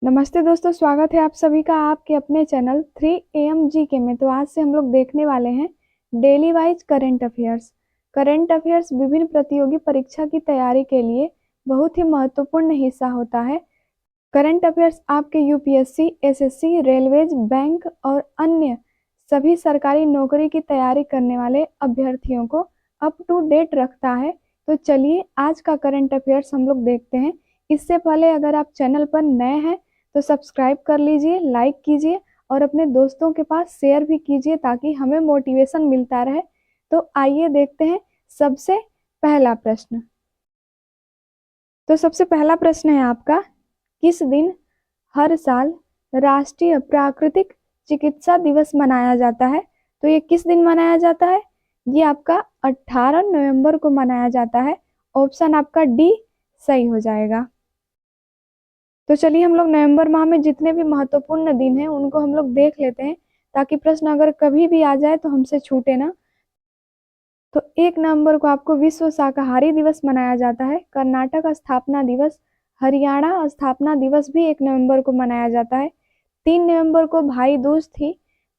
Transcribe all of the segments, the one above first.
नमस्ते दोस्तों, स्वागत है आप सभी का आपके अपने चैनल 3 AM जीके में। तो आज से हम लोग देखने वाले हैं daily wise current affairs. Current affairs विभिन्न प्रतियोगी परीक्षा की तैयारी के लिए बहुत ही महत्वपूर्ण हिस्सा होता है। करंट अफेयर्स आपके यूपीएससी, एसएससी, रेलवेज, बैंक और अन्य सभी सरकारी नौकरी की तैयारी करने वाले अभ्यर्थियों को अप टू डेट रखता है। तो चलिए आज का करंट अफेयर्स हम लोग देखते हैं। इससे पहले अगर आप चैनल पर नए हैं तो सब्सक्राइब कर लीजिए, लाइक कीजिए और अपने दोस्तों के पास शेयर भी कीजिए ताकि हमें मोटिवेशन मिलता रहे। तो आइए देखते हैं सबसे पहला प्रश्न। तो सबसे पहला प्रश्न है आपका, किस दिन हर साल राष्ट्रीय प्राकृतिक चिकित्सा दिवस मनाया जाता है? तो ये किस दिन मनाया जाता है? ये आपका 18 नवंबर को मनाया जाता है। ऑप्शन आपका डी सही हो जाएगा। तो चलिए हम लोग नवंबर माह में जितने भी महत्वपूर्ण दिन हैं उनको हम लोग देख लेते हैं ताकि प्रश्न अगर कभी भी आ जाए तो हमसे छूटे ना। तो 1 नवंबर को आपको विश्व शाकाहारी दिवस मनाया जाता है। कर्नाटक स्थापना दिवस, हरियाणा स्थापना दिवस भी 1 नवंबर को मनाया जाता है। 3 नवंबर को भाई दूज थी।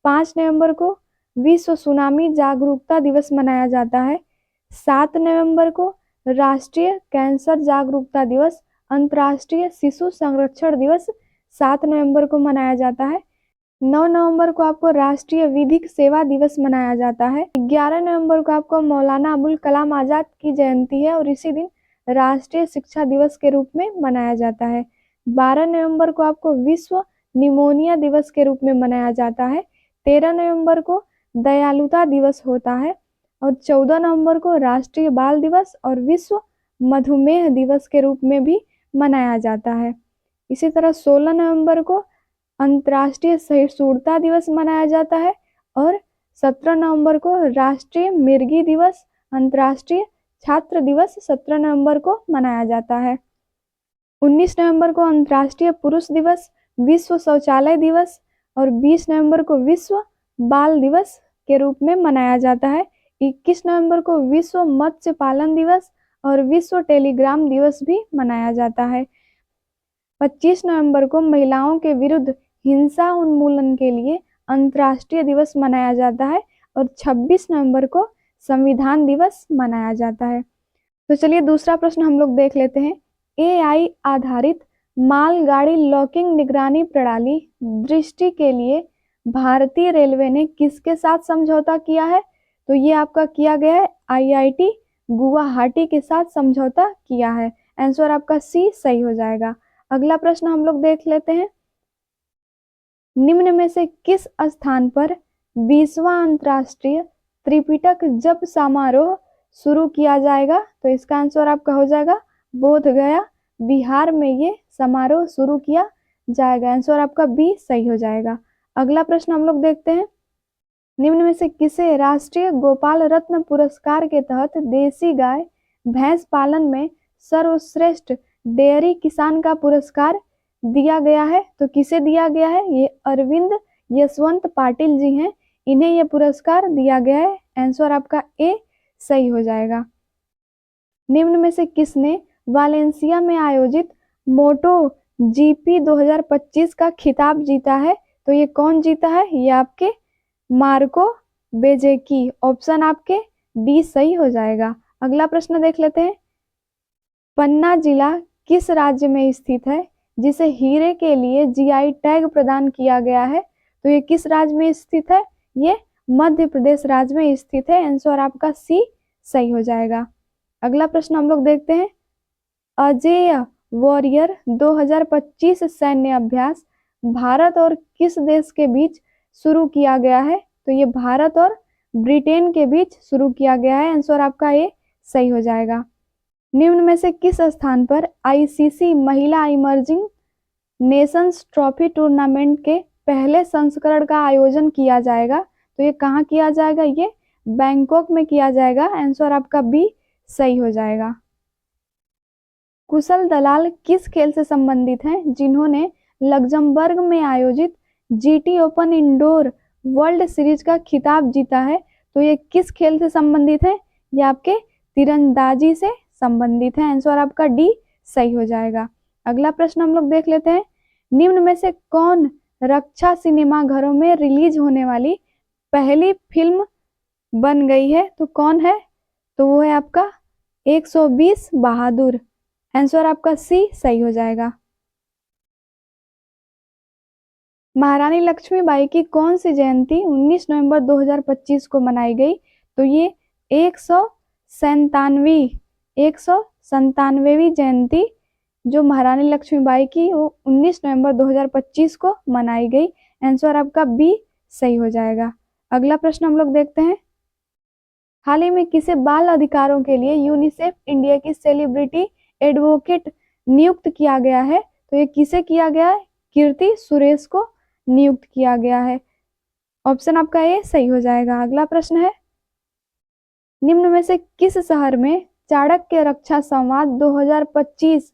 5 नवंबर को विश्व सुनामी जागरूकता दिवस मनाया जाता है। 7 नवंबर को राष्ट्रीय कैंसर जागरूकता दिवस, अंतर्राष्ट्रीय शिशु संरक्षण दिवस 7 नवंबर को मनाया जाता है। 9 नवंबर को आपको राष्ट्रीय विधिक सेवा दिवस मनाया जाता है। 11 नवंबर को आपको मौलाना अबुल कलाम आजाद की जयंती है और इसी दिन राष्ट्रीय शिक्षा दिवस के रूप में मनाया जाता है। 12 नवंबर को आपको विश्व निमोनिया दिवस के रूप में मनाया जाता है। 13 नवंबर को दयालुता दिवस होता है और 14 नवंबर को राष्ट्रीय बाल दिवस और विश्व मधुमेह दिवस के रूप में भी मनाया जाता है। इसी तरह 16 नवंबर को अंतर्राष्ट्रीय सहिष्णुता दिवस मनाया जाता है और 17 नवंबर को राष्ट्रीय मिर्गी दिवस, अंतर्राष्ट्रीय छात्र दिवस 17 नवंबर को मनाया जाता है। 19 नवंबर को अंतर्राष्ट्रीय पुरुष दिवस, विश्व शौचालय दिवस और 20 नवंबर को विश्व बाल दिवस के रूप में मनाया जाता है। 21 नवंबर को विश्व मत्स्य पालन दिवस और विश्व टेलीग्राम दिवस भी मनाया जाता है। 25 नवंबर को महिलाओं के विरुद्ध हिंसा उन्मूलन के लिए अंतर्राष्ट्रीय दिवस मनाया जाता है और 26 नवंबर को संविधान दिवस मनाया जाता है। तो चलिए दूसरा प्रश्न हम लोग देख लेते हैं। एआई आधारित मालगाड़ी लॉकिंग निगरानी प्रणाली दृष्टि के लिए भारतीय रेलवे ने किसके साथ समझौता किया है? तो ये आपका किया गया है आईआईटी गुवाहाटी के साथ समझौता किया है। आंसर आपका सी सही हो जाएगा। अगला प्रश्न हम लोग देख लेते हैं। निम्न में से किस स्थान पर 20वां अंतर्राष्ट्रीय त्रिपिटक जप समारोह शुरू किया जाएगा? तो इसका आंसर आपका हो जाएगा बोध गया, बिहार में ये समारोह शुरू किया जाएगा। आंसर आपका बी सही हो जाएगा। अगला प्रश्न हम लोग देखते हैं। निम्न में से किसे राष्ट्रीय गोपाल रत्न पुरस्कार के तहत देसी गाय भैंस पालन में सर्वश्रेष्ठ डेयरी किसान का पुरस्कार दिया गया है? तो किसे दिया गया है? ये अरविंद यशवंत पाटिल जी हैं, इन्हें ये पुरस्कार दिया गया है। आंसर आपका ए सही हो जाएगा। निम्न में से किसने वालेंसिया में आयोजित मोटो जीपी 2025 का खिताब जीता है? तो ये कौन जीता है? ये आपके मार्को बेजेकी। ऑप्शन आपके डी सही हो जाएगा। अगला प्रश्न देख लेते हैं। पन्ना जिला किस राज्य में स्थित है जिसे हीरे के लिए जीआई टैग प्रदान किया गया है? तो ये किस राज्य में स्थित है? ये मध्य प्रदेश राज्य में स्थित है। आंसर आपका सी सही हो जाएगा। अगला प्रश्न हम लोग देखते हैं। अजेय वॉरियर 2025 सैन्य अभ्यास भारत और किस देश के बीच शुरू किया गया है? तो ये भारत और ब्रिटेन के बीच शुरू किया गया है। आंसर आपका ए सही हो जाएगा। निम्न में से किस स्थान पर आईसीसी महिला इमर्जिंग नेशंस ट्रॉफी टूर्नामेंट के पहले संस्करण का आयोजन किया जाएगा? तो ये कहाँ किया जाएगा? ये बैंकॉक में किया जाएगा। आंसर आपका बी सही हो जाएगा। कुशल दलाल किस खेल से संबंधित हैं जिन्होंने लग्जमबर्ग में आयोजित GT open indoor world series का खिताब जीता है? तो ये किस खेल से संबंधित है? ये आपके तीरंदाजी से संबंधित है। आंसर आपका डी सही हो जाएगा। अगला प्रश्न हम लोग देख लेते हैं। निम्न में से कौन रक्षा सिनेमा घरों में रिलीज होने वाली पहली फिल्म बन गई है? तो कौन है? तो वो है आपका 120 बहादुर। आंसर आपका सी सही हो जाएगा। महारानी लक्ष्मीबाई की कौन सी जयंती 19 नवंबर 2025 को मनाई गई? तो ये 197वीं जयंती जो महारानी लक्ष्मीबाई की वो 19 नवंबर 2025 को मनाई गई। आंसर आपका बी सही हो जाएगा। अगला प्रश्न हम लोग देखते हैं। हाल ही में किसे बाल अधिकारों के लिए यूनिसेफ इंडिया की सेलिब्रिटी एडवोकेट नियुक्त किया गया है? तो ये किसे किया गया है? कीर्ति सुरेश को नियुक्त किया गया है। ऑप्शन आपका ए सही हो जाएगा। अगला प्रश्न है, निम्न में से किस शहर में चाणक्य रक्षा संवाद 2025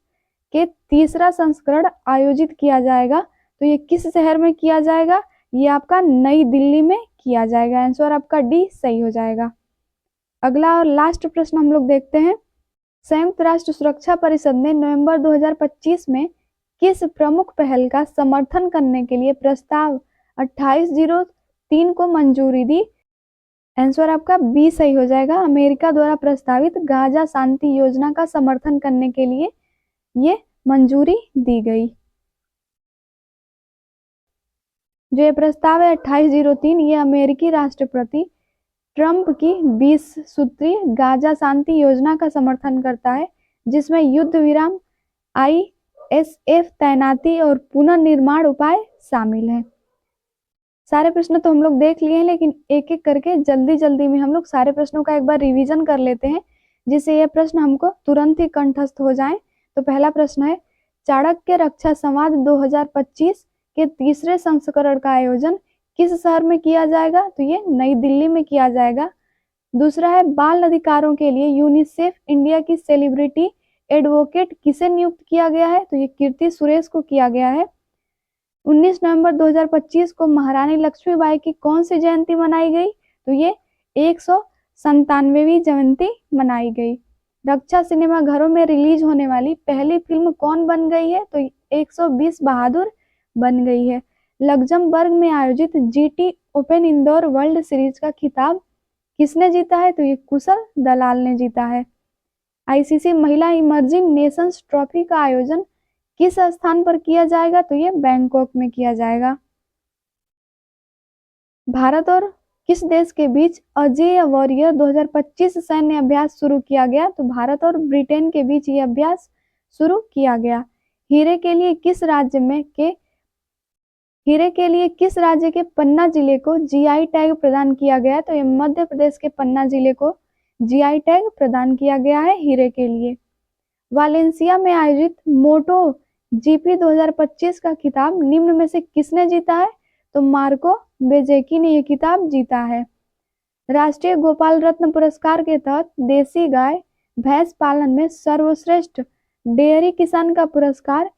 के तीसरा संस्करण आयोजित किया जाएगा? तो ये किस शहर में किया जाएगा? ये आपका नई दिल्ली में किया जाएगा। आंसर आपका डी सही हो जाएगा। अगला और लास्ट प्रश्न हम लोग देखते हैं। संयुक्त राष्ट्र सुरक्षा परिषद ने नवंबर 2025 में किस प्रमुख पहल का समर्थन करने के लिए प्रस्ताव 2803 को मंजूरी दी? आंसर आपका बी सही हो जाएगा। अमेरिका द्वारा प्रस्तावित गाजा शांति योजना का समर्थन करने के लिए ये मंजूरी दी गई। जो ये प्रस्ताव है 2803, ये अमेरिकी राष्ट्रपति ट्रंप की 20 सूत्रीय गाजा शांति योजना का समर्थन करता है, जिसमें युद्ध विराम, ISF तैनाती और पुनर्निर्माण उपाय शामिल हैं। सारे प्रश्न तो हम लोग देख लिए हैं, लेकिन एक एक करके जल्दी में हम लोग सारे प्रश्नों का एक बार रिवीजन कर लेते हैं, जिससे ये प्रश्न हमको तुरंत ही कंठस्थ हो जाएं। तो पहला प्रश्न है, चाणक्य रक्षा संवाद 2025 के तीसरे संस्करण का आयोजन किस शहर में किया जाएगा? तो ये नई दिल्ली में किया जाएगा। दूसरा है, बाल अधिकारों के लिए यूनिसेफ इंडिया की सेलिब्रिटी एडवोकेट किसे नियुक्त किया गया है? तो ये कीर्ति सुरेश को किया गया है। 19 नवंबर 2025 को महारानी लक्ष्मीबाई की कौन सी जयंती मनाई गई? तो ये 197वीं जयंती मनाई गई। रक्षा सिनेमा घरों में रिलीज होने वाली पहली फिल्म कौन बन गई है? तो 120 बहादुर बन गई है। लग्जमबर्ग में आयोजित GT open Indore world series का खिताब किसने जीता है? तो ये कुशल दलाल ने जीता है। ICC महिला इमर्जिंग नेशंस ट्रॉफी का आयोजन किस स्थान पर किया जाएगा? तो ये बैंकॉक में किया जाएगा। भारत और किस देश के बीच अजेय वॉरियर 2025 सैन्य अभ्यास शुरू किया गया? तो भारत और ब्रिटेन के बीच ये अभ्यास शुरू किया गया। हीरे के लिए किस राज्य के पन्ना जिले को GI टैग प्रदान किया गया? तो ये मध्य प्रदेश के पन्ना जिले को GI टैग प्रदान किया गया है हीरे के लिए। वालेंसिया में आयोजित मोटो GP 2025 का खिताब निम्न में से किसने जीता है? तो मार्को बेजेकी ने यह खिताब जीता है। राष्ट्रीय गोपाल रत्न पुरस्कार के तहत देसी गाय भैंस पालन में सर्वश्रेष्ठ डेयरी किसान का पुरस्कार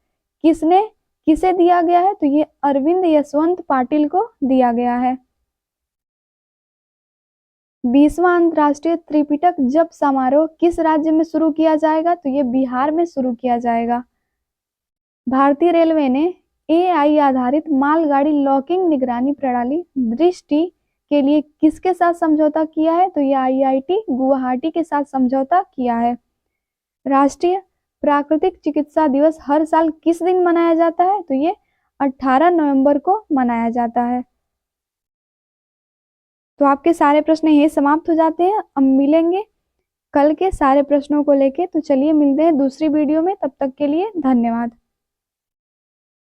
किसे दिया गया है? तो ये अरविंद यशवंत पाटिल को दिया गया है। 20वां अंतर्राष्ट्रीय त्रिपिटक जप समारोह किस राज्य में शुरू किया जाएगा? तो ये बिहार में शुरू किया जाएगा। भारतीय रेलवे ने AI आधारित मालगाड़ी लॉकिंग निगरानी प्रणाली दृष्टि के लिए किसके साथ समझौता किया है? तो ये IIT गुवाहाटी के साथ समझौता किया है। राष्ट्रीय प्राकृतिक चिकित्सा दिवस हर साल किस दिन मनाया जाता है? तो ये 18 नवंबर को मनाया जाता है। तो आपके सारे प्रश्न यही समाप्त हो जाते हैं। अब मिलेंगे कल के सारे प्रश्नों को लेके। तो चलिए मिलते हैं दूसरी वीडियो में, तब तक के लिए धन्यवाद।